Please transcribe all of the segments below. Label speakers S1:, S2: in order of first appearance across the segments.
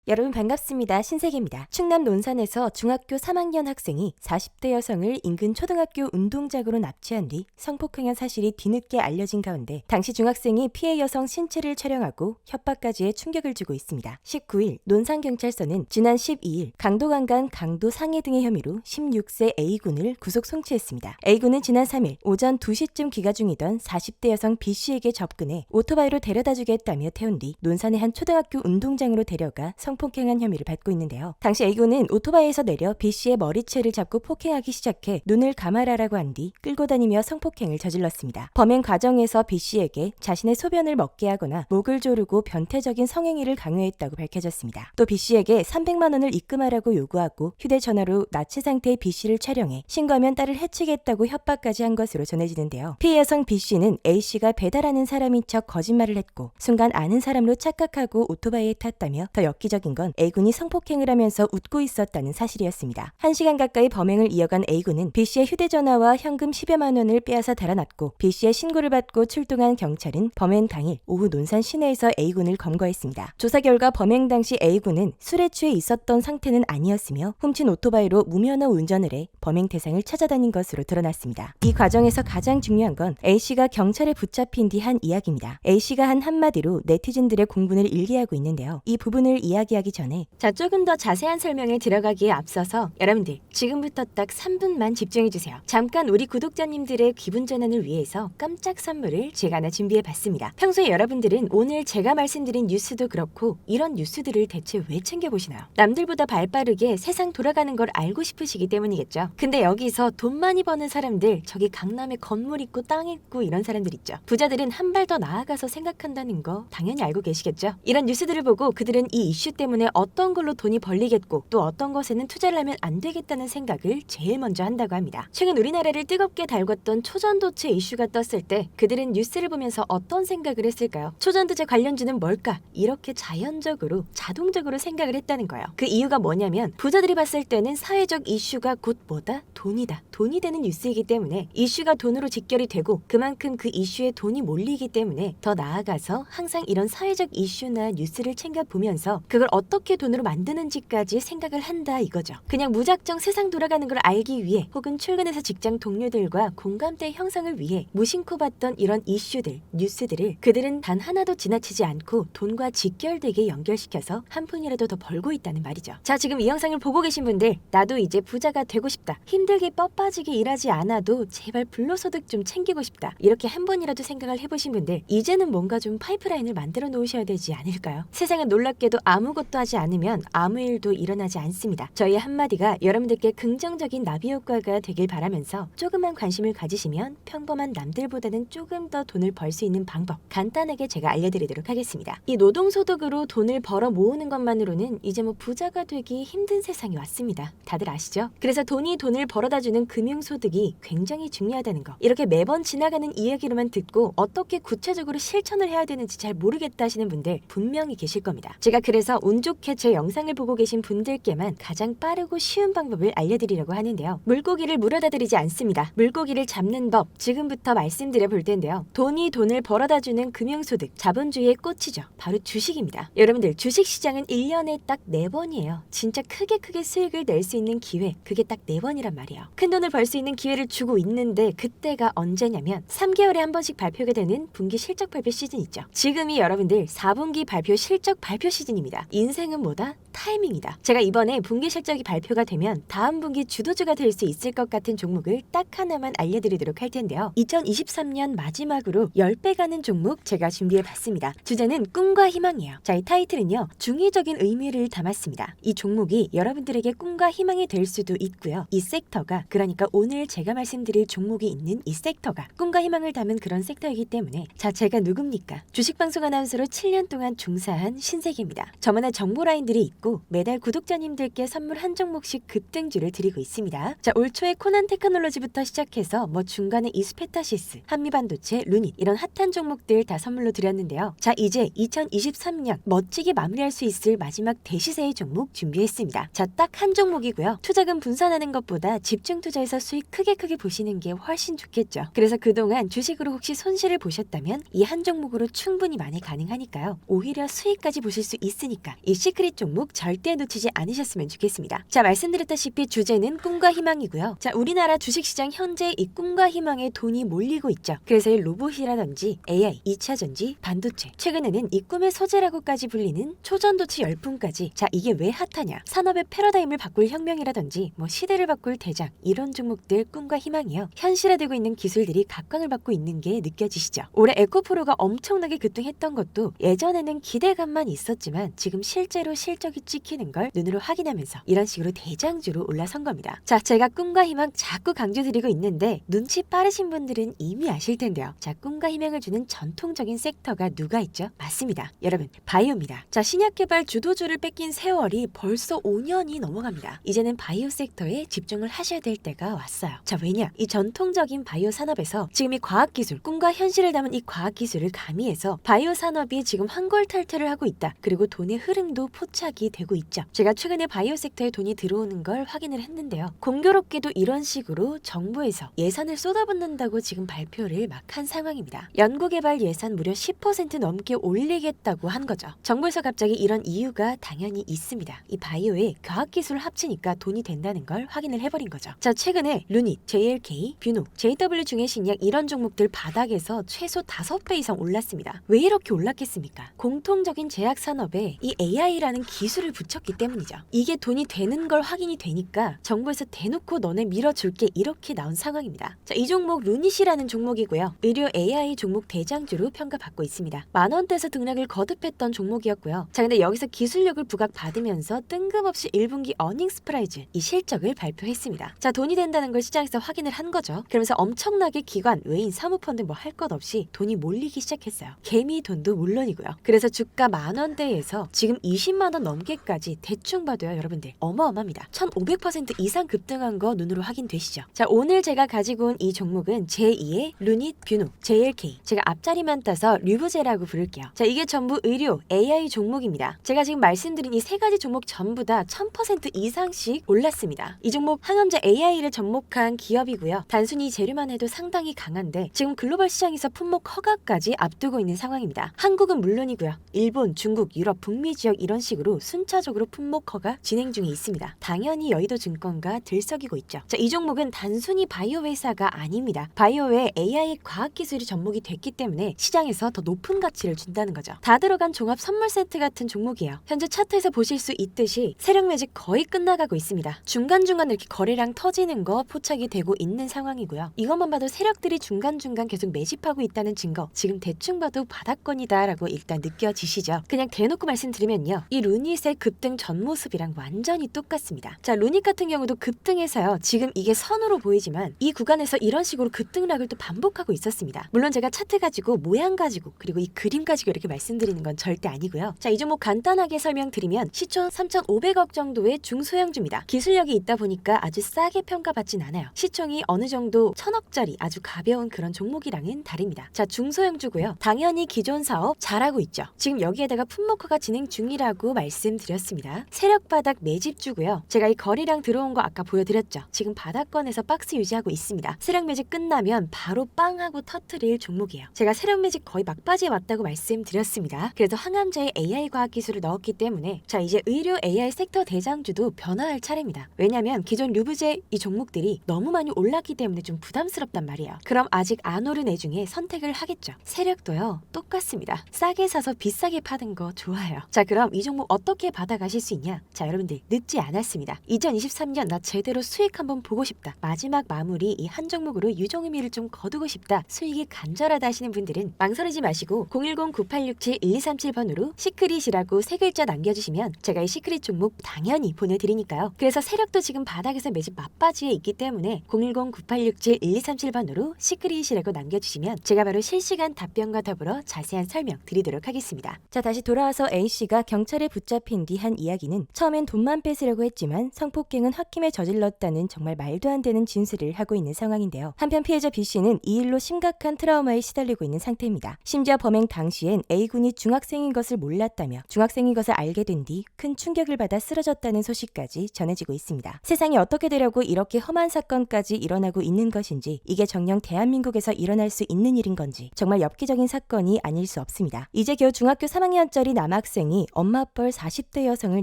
S1: 여러분 반갑습니다. 신세계입니다. 충남 논산에서 중학교 3학년 학생이 40대 여성을 인근 초등학교 운동장으로 납치한 뒤 성폭행한 사실이 뒤늦게 알려진 가운데 당시 중학생이 피해 여성 신체를 촬영하고 협박까지의 충격을 주고 있습니다. 19일 논산경찰서는 지난 12일 강도강간, 강도상해 등의 혐의로 16세 A군을 구속 송치했습니다. A군은 지난 3일 오전 2시쯤 귀가 중이던 40대 여성 B씨에게 접근해 오토바이로 데려다주게 했다며 태운 뒤 논산의 한 초등학교 운동장으로 데려가 성폭행한 혐의를 받고 있는데요. 당시 A군은 오토바이에서 내려 B씨의 머리채를 잡고 폭행하기 시작해 눈을 감아라라고 한 뒤 끌고 다니며 성폭행을 저질렀습니다. 범행 과정에서 B씨에게 자신의 소변을 먹게 하거나 목을 조르고 변태적인 성행위를 강요했다고 밝혀졌습니다. 또 B씨에게 300만 원을 입금하라고 요구하고 휴대전화로 나체 상태의 B씨를 촬영해 신고하면 딸을 해치겠다고 협박까지 한 것으로 전해지는데요. 피해 여성 B씨는 A씨가 배달하는 사람인 척 거짓말을 했고 순간 아는 사람으로 착각하고 오토바이에 탔다며 더 엽기적인 건 A군이 성폭행을 하면서 웃고 있었다는 사실이었습니다. 1시간 가까이 범행을 이어간 A군은 B씨의 휴대전화와 현금 10여만 원을 빼앗아 달아났고 B씨의 신고를 받고 출동한 경찰은 범행 당일 오후 논산 시내에서 A군을 검거했습니다. 조사 결과 범행 당시 A군은 술에 취해 있었던 상태는 아니었으며 훔친 오토바이로 무면허 운전을 해 범행 대상을 찾아다닌 것으로 드러났습니다. 이 과정에서 가장 중요한 건 A씨가 경찰에 붙잡힌 뒤 한 이야기입니다. A씨가 한 한마디로 네티즌들의 공분을 일게하고 있는데요. 이 부분을 이야기하기 전에 조금 더 자세한 설명에 들어가기에 앞서서 여러분들 지금부터 딱 3분만 집중해주세요. 잠깐 우리 구독자님들의 기분 전환을 위해서 깜짝 선물을 제가 하나 준비해봤습니다. 평소에 여러분들은 오늘 제가 말씀드린 뉴스도 그렇고 이런 뉴스들을 대체 왜 챙겨보시나요? 남들보다 발빠르게 세상 돌아가는 걸 알고 싶으시기 때문이겠죠. 근데 여기서 돈 많이 버는 사람들, 저기 강남에 건물 있고 땅 있고 이런 사람들 있죠. 부자들은 한 발 더 나아가서 생각한다는 거 당연히 알고 계시겠죠. 이런 뉴스들을 보고 그들은 이 이슈 때문에 어떤 걸로 돈이 벌리겠고 또 어떤 것에는 투자를 하면 안 되겠다는 생각을 제일 먼저 한다고 합니다. 최근 우리나라를 뜨겁게 달궜던 초전도체 이슈가 떴을 때 그들은 뉴스를 보면서 어떤 생각을 했을까요? 초전도체 관련주는 뭘까? 이렇게 자연적으로 자동적으로 생각을 했다는 거예요. 그 이유가 뭐냐면 부자들이 봤을 때는 사회적 이슈가 곧 뭐다? 돈이다. 돈이 되는 뉴스이기 때문에 이슈가 돈으로 직결이 되고 그만큼 그 이슈에 돈이 몰리기 때문에 더 나아가서 항상 이런 사회적 이슈나 뉴스를 챙겨보면서 그걸 어떻게 돈으로 만드는지까지 생각을 한다 이거죠. 그냥 무작정 세상 돌아가는 걸 알기 위해 혹은 출근해서 직장 동료들과 공감대 형성을 위해 무심코 봤던 이런 이슈들, 뉴스들을 그들은 단 하나도 지나치지 않고 돈과 직결되게 연결시켜서 한 푼이라도 더 벌고 있다는 말이죠. 자, 지금 이 영상을 보고 계신 분들 나도 이제 부자가 되고 싶다. 힘들게 뻣빠지게 일하지 않아도 제발 불로소득 좀 챙기고 싶다. 이렇게 한 번이라도 생각을 해보신 분들 이제는 뭔가 좀 파이프라인을 만들어 놓으셔야 되지 않을까요? 세상은 놀랍게도 아무것도 하지 않으면 아무 일도 일어나지 않습니다. 저희 한마디가 여러분들께 긍정적인 나비 효과가 되길 바라면서 조금만 관심을 가지시면 평범한 남들보다는 조금 더 돈을 벌 수 있는 방법 간단하게 제가 알려드리도록 하겠습니다. 이 노동소득으로 돈을 벌어 모으는 것만으로는 이제 뭐 부자가 되기 힘든 세상이 왔습니다. 다들 아시죠? 그래서 돈이 돈을 벌어다주는 금융소득이 굉장히 중요하다는 거. 이렇게 매번 지나가는 이야기로만 듣고 어떻게 구체적으로 실천을 해야 되는지 잘 모르겠다 하시는 분들 분명히 계실 겁니다. 제가 그래서 운 좋게 제 영상을 보고 계신 분들께만 가장 빠르고 쉬운 방법을 알려드리려고 하는데요. 물고기를 물어다 드리지 않습니다. 물고기를 잡는 법 지금부터 말씀드려 볼 텐데요. 돈이 돈을 벌어다주는 금융소득, 자본주의의 꽃이죠. 바로 주식입니다. 여러분들 주식시장은 1년에 딱 4번이에요. 진짜 크게 수익을 낼 수 있는 기회, 그게 딱 4번이란 말이에요. 큰 돈을 벌 수 있는 기회를 주고 있는데 그때가 언제냐면 3개월에 한 번씩 발표가 되는 분기 실적 발표 시즌 있죠. 지금이 여러분들 4분기 발표 실적 발표 시즌입니다. 인생은 뭐다? 타이밍이다. 제가 이번에 분기 실적이 발표가 되면 다음 분기 주도주가 될 수 있을 것 같은 종목을 딱 하나만 알려드리도록 할 텐데요. 2023년 마지막으로 10배 가는 종목 제가 준비해봤습니다. 주제는 꿈과 희망이에요. 자, 이 타이틀은요. 중의적인 의미를 담았습니다. 이 종목이 여러분들에게 꿈과 희망이 될 수도 있고요. 이 섹터가 그러니까 오늘 제가 말씀드릴 종목이 있는 이 섹터가 꿈과 희망을 담은 그런 섹터이기 때문에 자, 제가 누굽니까? 주식방송 아나운서로 7년 동안 종사한 신세계입니다. 저만의 정보 라인들이 있고 매달 구독자님들께 선물 한 종목씩 급등주를 드리고 있습니다. 자, 올 초에 코난 테크놀로지부터 시작해서 뭐 중간에 이스페타시스, 한미반도체, 루닛 이런 핫한 종목들 다 선물로 드렸는데요. 자, 이제 2023년 멋지게 마무리할 수 있을 마지막 대시세의 종목 준비했습니다. 자, 딱 한 종목이고요. 투자금 분산하는 것보다 집중 투자해서 수익 크게 보시는 게 훨씬 좋겠죠. 그래서 그동안 주식으로 혹시 손실을 보셨다면 이 한 종목으로 충분히 만회 가능하니까요. 오히려 수익까지 보실 수 있으니까 그러니까 이 시크릿 종목 절대 놓치지 않으셨으면 좋겠습니다. 자, 말씀드렸다시피 주제는 꿈과 희망이고요. 자, 우리나라 주식시장 현재 이 꿈과 희망에 돈이 몰리고 있죠. 그래서 이 로봇이라든지 AI, 2차전지, 반도체, 최근에는 이 꿈의 소재라고까지 불리는 초전도체 열풍까지. 자, 이게 왜 핫하냐? 산업의 패러다임을 바꿀 혁명이라든지 뭐 시대를 바꿀 대장, 이런 종목들 꿈과 희망이요. 현실화되고 있는 기술들이 각광을 받고 있는 게 느껴지시죠? 올해 에코프로가 엄청나게 급등했던 것도 예전에는 기대감만 있었지만 지금 실제로 실적이 찍히는 걸 눈으로 확인하면서 이런 식으로 대장주로 올라선 겁니다. 자, 제가 꿈과 희망 자꾸 강조드리고 있는데 눈치 빠르신 분들은 이미 아실 텐데요. 자, 꿈과 희망을 주는 전통적인 섹터가 누가 있죠? 맞습니다. 여러분, 바이오입니다. 자, 신약 개발 주도주를 뺏긴 세월이 벌써 5년이 넘어갑니다. 이제는 바이오 섹터에 집중을 하셔야 될 때가 왔어요. 자, 왜냐? 이 전통적인 바이오 산업에서 지금 이 과학기술, 꿈과 현실을 담은 이 과학기술을 가미해서 바이오 산업이 지금 환골탈퇴를 하고 있다. 그리고 돈의 흐름도 포착이 되고 있죠. 제가 최근에 바이오 섹터에 돈이 들어오는 걸 확인을 했는데요. 공교롭게도 이런 식으로 정부에서 예산을 쏟아붓는다고 지금 발표를 막 한 상황입니다. 연구개발 예산 무려 10% 넘게 올리겠다고 한 거죠. 정부에서 갑자기 이런 이유가 당연히 있습니다. 이 바이오에 과학기술을 합치니까 돈이 된다는 걸 확인을 해버린 거죠. 자, 최근에 루닛, JLK, 뷰노, JW 중에 신약 이런 종목들 바닥에서 최소 5배 이상 올랐습니다. 왜 이렇게 올랐겠습니까? 공통적인 제약 산업에 이 AI라는 기술을 붙였기 때문이죠. 이게 돈이 되는 걸 확인이 되니까 정부에서 대놓고 너네 밀어줄게 이렇게 나온 상황입니다. 자, 이 종목 루닛이라는 종목이고요. 의료 AI 종목 대장주로 평가받고 있습니다. 만원대에서 등락을 거듭했던 종목이었고요. 자, 근데 여기서 기술력을 부각받으면서 뜬금없이 1분기 어닝스 프라이즈 이 실적을 발표했습니다. 자, 돈이 된다는 걸 시장에서 확인을 한 거죠. 그러면서 엄청나게 기관, 외인, 사모펀드 뭐 할 것 없이 돈이 몰리기 시작했어요. 개미 돈도 물론이고요. 그래서 주가 만원대에서 지금 20만원 넘게까지 대충 봐도요, 여러분들 어마어마합니다. 1500% 이상 급등한 거 눈으로 확인되시죠? 자, 오늘 제가 가지고 온 이 종목은 제2의 루닛, 뷰노, JLK, 제가 앞자리만 따서 류부제라고 부를게요. 자, 이게 전부 의료, AI 종목입니다. 제가 지금 말씀드린 이 세 가지 종목 전부 다 1000% 이상씩 올랐습니다. 이 종목 항암제 AI를 접목한 기업이고요. 단순히 재료만 해도 상당히 강한데 지금 글로벌 시장에서 품목 허가까지 앞두고 있는 상황입니다. 한국은 물론이고요. 일본, 중국, 유럽, 북미 지역 이런 식으로 순차적으로 품목 허가 진행 중에 있습니다. 당연히 여의도증권과 들썩이고 있죠. 자, 이 종목은 단순히 바이오 회사가 아닙니다. 바이오에 AI 과학기술이 접목이 됐기 때문에 시장에서 더 높은 가치를 준다는 거죠. 다 들어간 종합 선물 세트 같은 종목이에요. 현재 차트에서 보실 수 있듯이 세력 매직 거의 끝나가고 있습니다. 중간중간 이렇게 거래량 터지는 거 포착이 되고 있는 상황이고요. 이것만 봐도 세력들이 중간중간 계속 매집하고 있다는 증거, 지금 대충 봐도 바닥권이다라고 일단 느껴지시죠? 그냥 대놓고 말씀드리면요. 이 루닛의 급등 전 모습이랑 완전히 똑같습니다. 자, 루닛 같은 경우도 급등해서요. 지금 이게 선으로 보이지만 이 구간에서 이런 식으로 급등락을 또 반복하고 있었습니다. 물론 제가 차트 가지고 모양 가지고 그리고 이 그림 가지고 이렇게 말씀드리는 건 절대 아니고요. 자, 이 종목 간단하게 설명드리면 시총 3,500억 정도의 중소형주입니다. 기술력이 있다 보니까 아주 싸게 평가받진 않아요. 시총이 어느 정도 1,000억짜리 아주 가벼운 그런 종목이랑은 다릅니다. 자, 중소형주고요. 당연히 기존 사업 잘하고 있죠. 지금 여기에다가 품목화가 진행 중이라고 말씀드렸습니다. 세력 바닥 매집주고요. 제가 이 거래량 들어온 거 아까 보여드렸죠. 지금 바닥권에서 박스 유지하고 있습니다. 세력 매집 끝나면 바로 빵 하고 터트릴 종목이에요. 제가 세력 매집 거의 막바지에 왔다고 말씀드렸습니다. 그래서 항암제에 AI 과학기술을 넣었기 때문에 자, 이제 의료 AI 섹터 대장주도 변화할 차례입니다. 왜냐면 기존 류부제 이 종목들이 너무 많이 올랐기 때문에 좀 부담스럽단 말이에요. 그럼 아직 안 오른 애 중에 선택을 하겠죠. 세력도요, 똑같습니다. 싸게 사서 비싸게 파는 거 좋아요. 자, 그럼 이 종목 어떻게 받아가실 수 있냐? 자, 여러분들 늦지 않았습니다. 2023년 나 제대로 수익 한번 보고 싶다. 마지막 마무리 이 한 종목으로 유종 의미를 좀 거두고 싶다. 수익이 간절하다 하시는 분들은 망설이지 마시고 010-9867-1237번으로 시크릿이라고 세 글자 남겨주시면 제가 이 시크릿 종목 당연히 보내드리니까요. 그래서 세력도 지금 바닥에서 매집 맞바지에 있기 때문에 010-9867-1237번으로 시크릿이라고 남겨주시면 제가 바로 실시간 답변과 더불어 자세한 설명 드리도록 하겠습니다. 자, 다시 돌아와서 A씨가 경찰에 붙잡힌 뒤 한 이야기는 처음엔 돈만 뺏으려고 했지만 성폭행은 홧김에 저질렀다는 정말 말도 안 되는 진술을 하고 있는 상황인데요. 한편 피해자 B씨는 이 일로 심각한 트라우마에 시달리고 있는 상태입니다. 심지어 범행 당시엔 A군이 중학생인 것을 몰랐다며 중학생인 것을 알게 된 뒤 큰 충격을 받아 쓰러졌다는 소식까지 전해지고 있습니다. 세상이 어떻게 되려고 이렇게 험한 사건까지 일어나고 있는 것인지, 이게 정녕 대한민국에서 일어날 수 있는 일인 건지 정말 엽기적인 사건이 아닐 수 없습니다. 이제 겨우 중학교 3학년짜리 남학생이 중학생이 엄마뻘 40대 여성을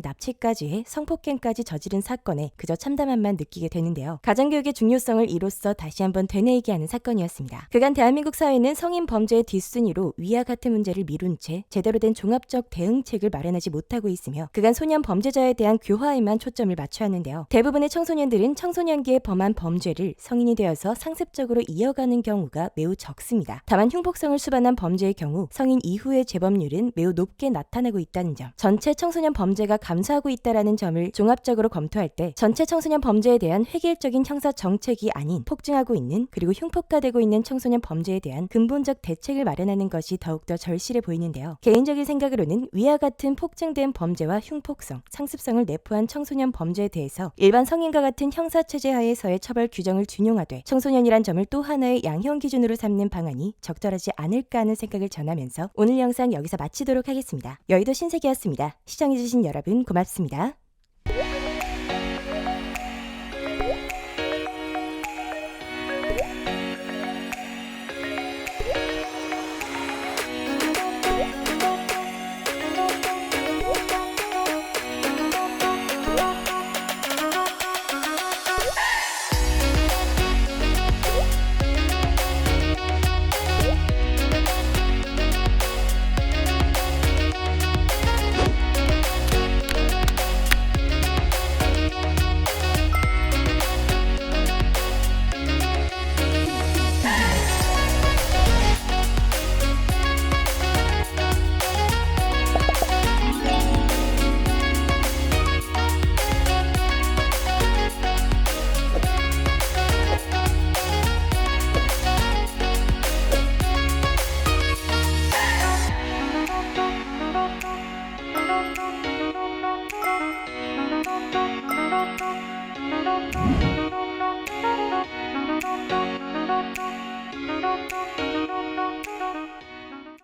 S1: 납치까지 해 성폭행까지 저지른 사건에 그저 참담함만 느끼게 되는데요. 가정교육의 중요성을 이로써 다시 한번 되뇌이게 하는 사건이었습니다. 그간 대한민국 사회는 성인 범죄의 뒷순위로 위와 같은 문제를 미룬 채 제대로 된 종합적 대응책을 마련하지 못하고 있으며 그간 소년 범죄자에 대한 교화에만 초점을 맞춰왔는데요. 대부분의 청소년들은 청소년기에 범한 범죄를 성인이 되어서 상습적으로 이어가는 경우가 매우 적습니다. 다만 흉폭성을 수반한 범죄의 경우 성인 이후의 재범률은 매우 높게 나타나고 있다는 점, 전체 청소년 범죄가 감소하고 있다는 점을 종합적으로 검토할 때 전체 청소년 범죄에 대한 획일적인 형사 정책이 아닌 폭증하고 있는 그리고 흉폭화되고 있는 청소년 범죄에 대한 근본적 대책을 마련하는 것이 더욱더 절실해 보이는데요. 개인적인 생각으로는 위와 같은 폭증된 범죄와 흉폭성, 상습성을 내포한 청소년 범죄에 대해서 일반 성인과 같은 형사체제 하에서의 처벌 규정을 준용하되 청소년이란 점을 또 하나의 양형 기준으로 삼는 방안이 적절하지 않을까 하는 생각을 전하면서 오늘 영상 여기서 마치도록 하겠습니다. 여의도 신세계였습니다. 시청해주신 여러분 고맙습니다.